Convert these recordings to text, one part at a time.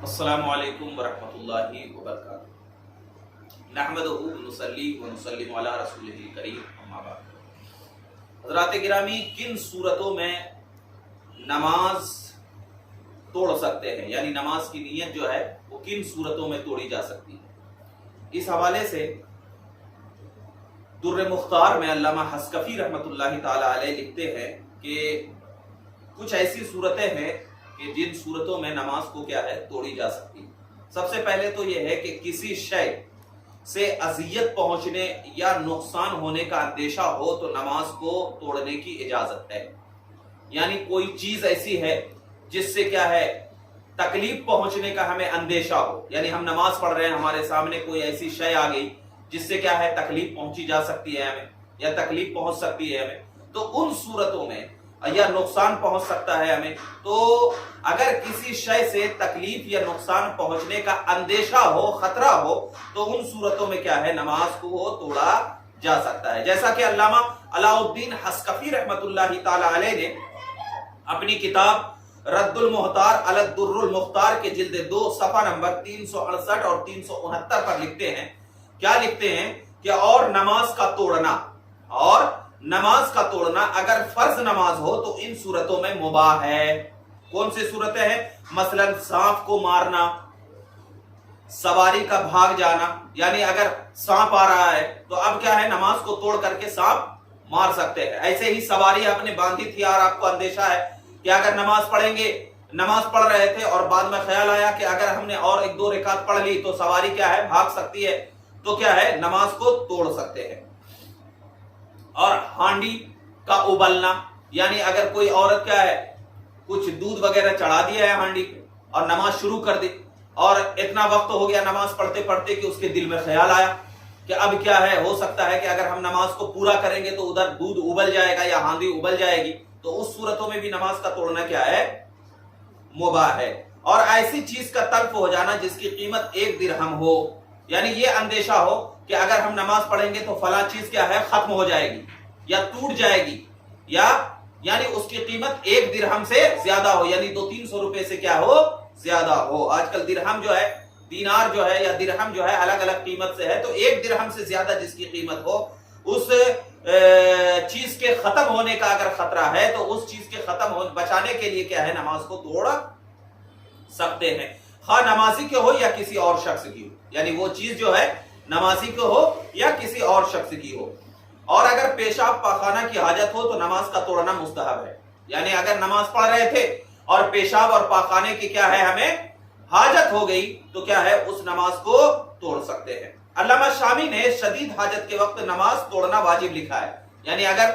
अस्सलामु अलैकुम वरहमतुल्लाहि वबरकातुहू। नहमदुहु व नुसल्ली व नुसल्लिमु अला रसूलिहिल करीम, अम्मा बाद। हज़रात गिरामी, किन सूरतों में नमाज तोड़ सकते हैं, यानी नमाज की नीयत जो है वो किन सूरतों में तोड़ी जा सकती है, इस हवाले से दुर्र मुख्तार में अल्लामा हस्कफी रहमतुल्लाहि ताला अलैह लिखते हैं कि कुछ ऐसी सूरतें हैं कि जिन सूरतों में नमाज को क्या है तोड़ी जा सकती है। सबसे पहले तो यह है कि किसी शय से अजियत पहुंचने या नुकसान होने का अंदेशा हो तो नमाज को तोड़ने की इजाजत है। यानी कोई चीज ऐसी है जिससे क्या है तकलीफ पहुंचने का हमें अंदेशा हो, यानी हम नमाज पढ़ रहे हैं, हमारे सामने कोई ऐसी शय आ गई जिससे क्या है तकलीफ पहुंची जा सकती है हमें, या तकलीफ पहुंच सकती है हमें, तो उन सूरतों में या नुकसान पहुंच सकता है हमें, तो अगर किसी शय से तकलीफ या नुकसान पहुंचने का अंदेशा हो, खतरा हो, तो उन सूरतों में क्या है नमाज को तोड़ा जा सकता है। जैसा कि अल्लामा अलाउद्दीन हस्कफी रहमतुल्लाहि ताला अलैह ने अपनी किताब रद्दुल मुख्तार अला दुर्रुल मुख्तार के जिल्द 2 सफा नंबर 368 और 369 पर लिखते हैं, क्या लिखते हैं कि और नमाज का तोड़ना अगर फर्ज नमाज हो तो इन सूरतों में मुबाह है। कौन सी सूरतें हैं? मसलन सांप को मारना, सवारी का भाग जाना, यानी अगर सांप आ रहा है तो अब क्या है नमाज को तोड़ करके सांप मार सकते हैं। ऐसे ही सवारी आपने बांधी थी और आपको अंदेशा है कि अगर नमाज पढ़ रहे थे और बाद में ख्याल आया कि अगर हमने और 1-2 रकात पढ़ ली तो सवारी क्या है भाग सकती है, तो क्या है नमाज को तोड़ सकते हैं। और हांडी का उबलना, यानी अगर कोई औरत क्या है कुछ दूध वगैरह चढ़ा दिया है हांडी पे और नमाज शुरू कर दी, और इतना वक्त हो गया नमाज पढ़ते पढ़ते कि उसके दिल में ख्याल आया कि अब क्या है, हो सकता है कि अगर हम नमाज को पूरा करेंगे तो उधर दूध उबल जाएगा या हांडी उबल जाएगी, तो उस सूरतों में भी नमाज का तोड़ना क्या है मुबाह है। और ऐसी चीज का तल्फ हो जाना जिसकी कीमत 1 दिरहम हो, यानी ये अंदेशा हो कि अगर हम नमाज पढ़ेंगे तो फला चीज क्या है खत्म हो जाएगी या टूट जाएगी, या यानी उसकी कीमत 1 दिरहम से ज्यादा हो, यानी 200-300 रुपए से क्या हो ज्यादा हो। आजकल दिरहम जो है, दीनार जो है या दिरहम जो है अलग अलग कीमत से है, तो 1 दिरहम से ज्यादा जिसकी कीमत हो, उस चीज के खत्म होने का अगर खतरा है तो उस चीज के बचाने के लिए क्या है नमाज को तोड़ सकते हैं, खा नमाजी के हो या किसी और शख्स की हो, यानी वो चीज जो है नमाजी को हो या किसी और शख्स की हो। और अगर पेशाब पाखाना की हाजत हो तो नमाज का तोड़ना मुस्तहब है, यानी अगर नमाज पढ़ रहे थे और पेशाब और पाखाने की क्या है हमें हाजत हो गई तो क्या है उस नमाज को तोड़ सकते हैं। अल्लामा शामी ने शदीद हाजत के वक्त नमाज तोड़ना वाजिब लिखा है, यानी अगर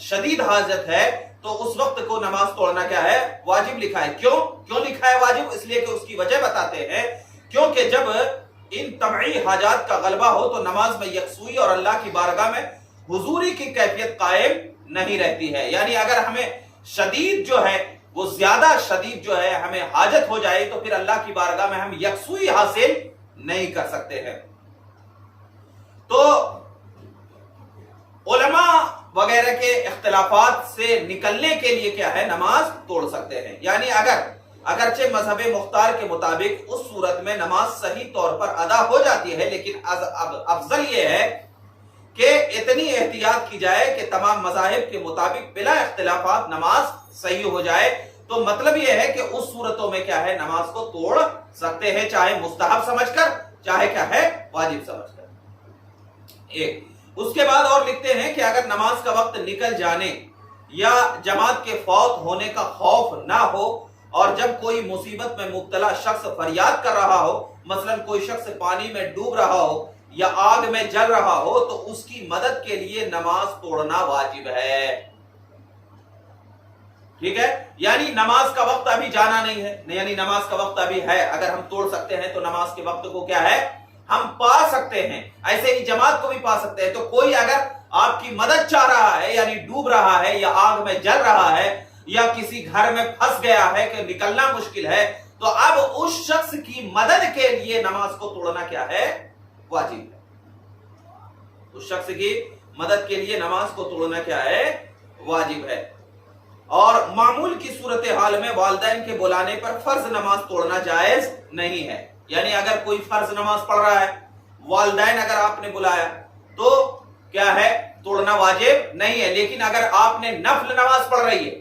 शदीद हाजत है तो उस वक्त को नमाज तोड़ना क्या है वाजिब लिखा है। क्यों लिखा है वाजिब? इसलिए कि उसकी वजह बताते हैं, क्योंकि जब इन तमई हाजात का गलबा हो तो नमाज में यकसुई और अल्लाह की बारगाह में हुजूरी की कैफियत कायम नहीं रहती है। यानी अगर हमें शदीद जो है वो ज्यादा शदीद जो है हमें हाजत हो जाए तो फिर अल्लाह की बारगाह में हम यकसुई हासिल नहीं कर सकते हैं। तो उलमा वगैरह के इख्तिलाफात से निकलने के लिए क्या है नमाज तोड़ सकते हैं। यानी अगरचे मजहब मुख्तार के मुताबिक उस सूरत में नमाज सही तौर पर अदा हो जाती है, लेकिन अफजल यह है कि इतनी एहतियात की जाए कि तमाम मजाहिब के मुताबिक बिला इख्तिलाफात नमाज सही हो जाए। तो मतलब यह है कि उस सूरतों में क्या है नमाज को तोड़ सकते हैं, चाहे मुस्तहब समझकर चाहे क्या है वाजिब समझकर। एक उसके बाद और लिखते हैं कि अगर नमाज का वक्त निकल जाने या जमात के फौत होने का खौफ ना हो और जब कोई मुसीबत में मुब्तला शख्स फरियाद कर रहा हो, मसलन कोई शख्स पानी में डूब रहा हो या आग में जल रहा हो, तो उसकी मदद के लिए नमाज तोड़ना वाजिब है। ठीक है, यानी नमाज का वक्त अभी जाना नहीं है, यानी नमाज का वक्त अभी है, अगर हम तोड़ सकते हैं तो नमाज के वक्त को क्या है हम पा सकते हैं। ऐसे ही जमात को भी पा सकते हैं। तो कोई अगर आपकी मदद चाह रहा है, यानी डूब रहा है या आग में जल रहा है या किसी घर में फंस गया है कि निकलना मुश्किल है, तो अब उस शख्स की मदद के लिए नमाज को तोड़ना क्या है वाजिब है। उस शख्स की मदद के लिए नमाज को तोड़ना क्या है वाजिब है। اور معمول کی صورتحال میں والدین کے بلانے پر فرض نماز توڑنا جائز نہیں ہے. یعنی اگر کوئی فرض نماز پڑھ رہا ہے، والدین اگر آپ نے بلایا تو کیا ہے، توڑنا واجب نہیں ہے. لیکن اگر آپ نے نفل نماز پڑھ رہی ہے،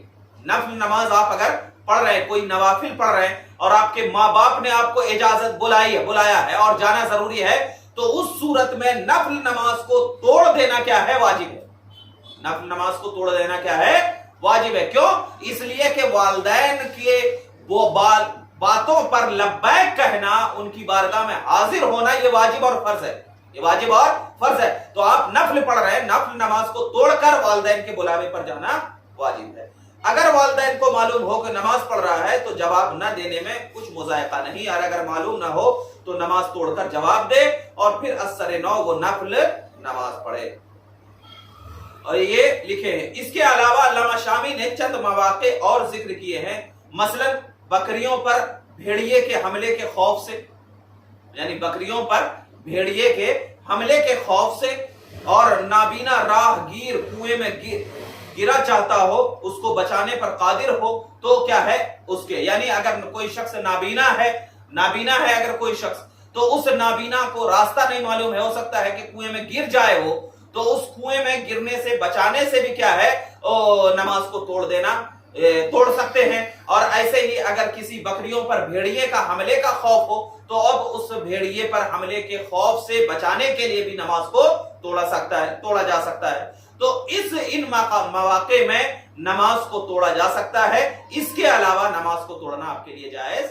نفل نماز آپ اگر پڑھ رہے ہیں، کوئی نوافل پڑھ رہے ہیں اور آپ کے ماں باپ نے آپ کو اجازت بلایا ہے اور جانا ضروری ہے، تو اس صورت میں نفل نماز کو توڑ دینا کیا ہے، واجب ہے. نفل نماز کو توڑ دینا کیا ہے، واجب ہے. کیوں؟ اس لیے کہ والدین کے وہ باتوں پر لبیک کہنا، ان کی بارگاہ میں حاضر ہونا، یہ واجب اور فرض ہے. یہ واجب اور فرض ہے. تو آپ نفل پڑھ رہے ہیں، نفل نماز کو توڑ کر والدین کے بلاوے پر جانا واجب ہے. اگر والدین کو معلوم ہو کہ نماز پڑھ رہا ہے تو جواب نہ دینے میں کچھ مذائقہ نہیں، اور اگر معلوم نہ ہو تو نماز توڑ کر جواب دے اور پھر اثر نو وہ نفل نماز پڑھے. اور یہ لکھے ہیں. اس کے علاوہ علامہ شامی نے چند مواقع اور ذکر کیے ہیں، مثلا بکریوں پر بھیڑیے کے حملے کے خوف سے، یعنی بکریوں پر بھیڑیے کے حملے کے خوف سے، اور نابینا راہ گیر کنویں میں گرا چاہتا ہو، اس کو بچانے پر قادر ہو تو کیا ہے اس کے، یعنی اگر کوئی شخص نابینا ہے اگر کوئی شخص، تو اس نابینا کو راستہ نہیں معلوم ہے، ہو سکتا ہے کہ کنویں میں گر جائے ہو، تو اس کنویں میں گرنے سے بچانے سے بھی کیا ہے نماز کو توڑ سکتے ہیں. اور ایسے ہی اگر کسی بکریوں پر بھیڑیے کا حملے کا خوف ہو تو اب اس بھیڑیے پر حملے کے خوف سے بچانے کے لیے بھی نماز کو توڑا جا سکتا ہے. تو ان مواقع میں نماز کو توڑا جا سکتا ہے. اس کے علاوہ نماز کو توڑنا آپ کے لیے جائز